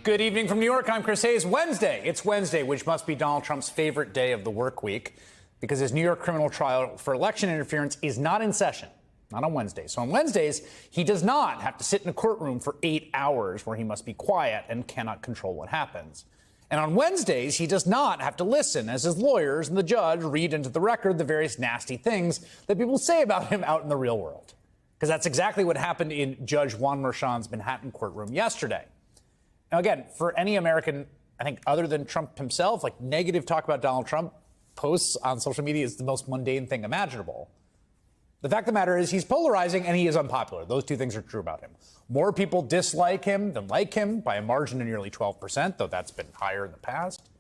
Good evening from New York. I'm Chris Hayes. Wednesday. It's Wednesday, which must be Donald Trump's favorite day of the work week because his New York criminal trial for election interference is not in session, not on Wednesday. So on Wednesdays, he does not have to sit in a courtroom for 8 hours where he must be quiet and cannot control what happens. And on Wednesdays, he does not have to listen as his lawyers and the judge read into the record the various nasty things that people say about him out in the real world. Because that's exactly what happened in Judge Juan Merchan's Manhattan courtroom yesterday. Now, again, for any American, I think, other than Trump himself, like negative talk about Donald Trump posts on social media is the most mundane thing imaginable. The fact of the matter is he's polarizing and he is unpopular. Those two things are true about him. More people dislike him than like him by a margin of nearly 12%, though that's been higher in the past.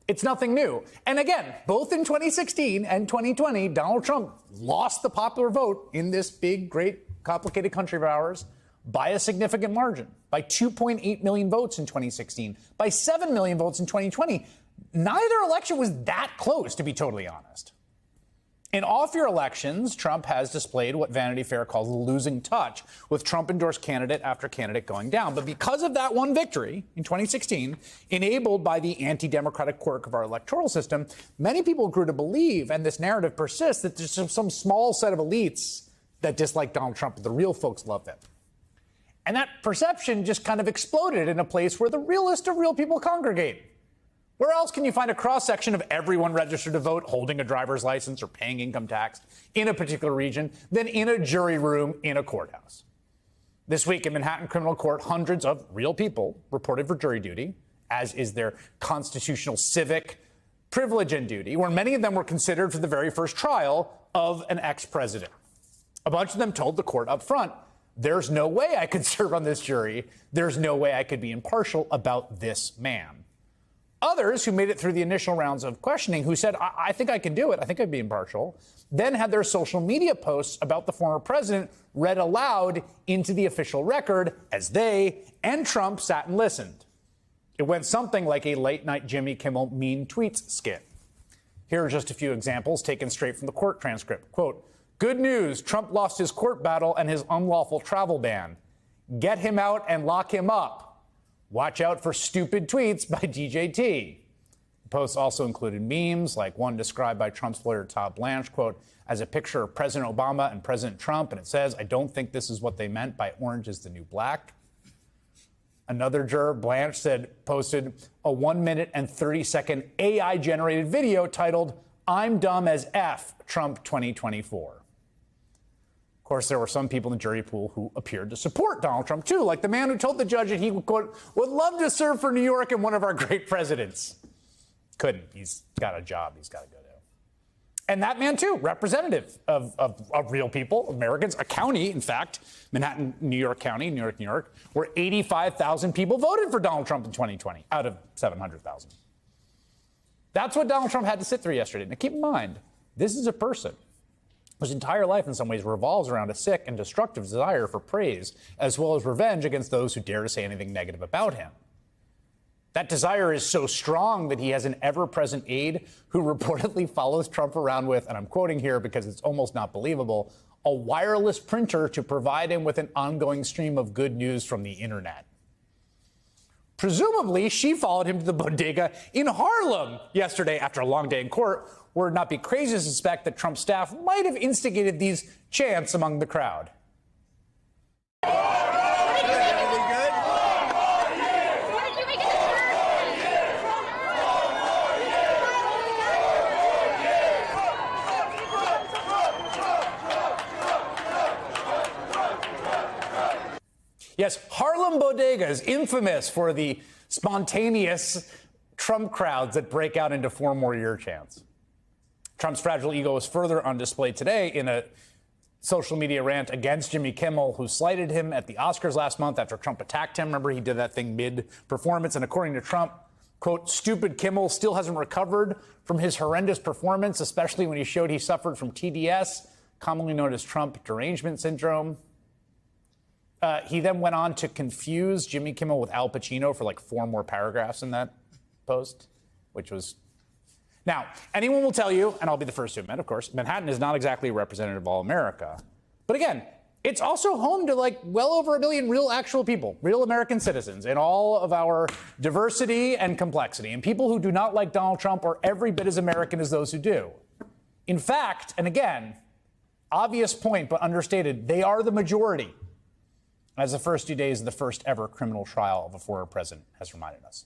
It's nothing new. And again, both in 2016 and 2020, Donald Trump lost the popular vote in this big, great, complicated country of ours by a significant margin, by 2.8 million votes in 2016, by 7 million votes in 2020. Neither election was that close, to be totally honest. In off-year elections, Trump has displayed what Vanity Fair calls losing touch, with Trump-endorsed candidate after candidate going down. But because of that one victory in 2016, enabled by the anti-democratic quirk of our electoral system, many people grew to believe, and this narrative persists, that there's some small set of elites that dislike Donald Trump, but the real folks love him. And that perception just kind of exploded in a place where the realest of real people congregate. Where else can you find a cross-section of everyone registered to vote, holding a driver's license or paying income tax in a particular region than in a jury room in a courthouse? This week in Manhattan criminal court, hundreds of real people reported for jury duty, as is their constitutional civic privilege and duty, where many of them were considered for the very first trial of an ex-president. A bunch of them told the court up front, there's no way I could serve on this jury. There's no way I could be impartial about this man. Others who made it through the initial rounds of questioning, who said, I think I can do it, I think I'd be impartial, then had their social media posts about the former president read aloud into the official record as they and Trump sat and listened. It went something like a late-night Jimmy Kimmel mean tweets skit. Here are just a few examples taken straight from the court transcript. Quote, "Good news, Trump lost his court battle and his unlawful travel ban. Get him out and lock him up. Watch out for stupid tweets by DJT." The posts also included memes, like one described by Trump's lawyer Todd Blanche, quote, as a picture of President Obama and President Trump, and it says, "I don't think this is what they meant by orange is the new black." Another juror, Blanche, posted a 1 minute and 30-second AI-generated video titled, "I'm dumb as F, Trump 2024. Of course, there were some people in the jury pool who appeared to support Donald Trump, too, like the man who told the judge that he, quote, would love to serve for New York and one of our great presidents. Couldn't. He's got a job he's got to go to. And that man, too, representative of real people, Americans, a county, in fact, Manhattan, New York County, New York, where 85,000 people voted for Donald Trump in 2020 out of 700,000. That's what Donald Trump had to sit through yesterday. Now, keep in mind, this is a person whose entire life in some ways revolves around a sick and destructive desire for praise, as well as revenge against those who dare to say anything negative about him. That desire is so strong that he has an ever-present aide who reportedly follows Trump around with, and I'm quoting here because it's almost not believable, a wireless printer to provide him with an ongoing stream of good news from the internet. Presumably, she followed him to the bodega in Harlem yesterday after a long day in court, where it would not be crazy to suspect that Trump's staff might have instigated these chants among the crowd. Yes, Harlem Bodega is infamous for the spontaneous Trump crowds that break out into 4 more year chants. Trump's fragile ego was further on display today in a social media rant against Jimmy Kimmel, who slighted him at the Oscars last month after Trump attacked him. Remember, he did that thing mid-performance, and according to Trump, quote, stupid Kimmel still hasn't recovered from his horrendous performance, especially when he showed he suffered from TDS, commonly known as Trump derangement syndrome. He then went on to confuse Jimmy Kimmel with Al Pacino for like 4 more paragraphs in that post, which was... Now, anyone will tell you, and I'll be the first to admit, of course, Manhattan is not exactly representative of all America. But again, It's also home to like well over a billion real actual people, real American citizens, and all of our diversity and complexity. And people who do not like Donald Trump are every bit as American as those who do. In fact, and again, obvious point but understated, they are the majority, as the first few days of the first ever criminal trial of a former president has reminded us.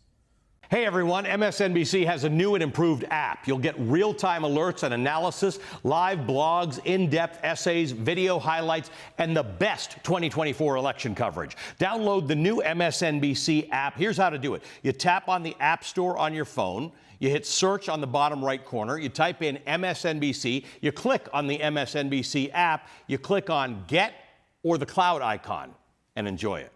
Hey everyone, MSNBC has a new and improved app. You'll get real-time alerts and analysis, live blogs, in-depth essays, video highlights, and the best 2024 election coverage. Download the new MSNBC app. Here's how to do it. You tap on the App Store on your phone. You hit search on the bottom right corner. You type in MSNBC. You click on the MSNBC app. You click on Get or the cloud icon and enjoy it.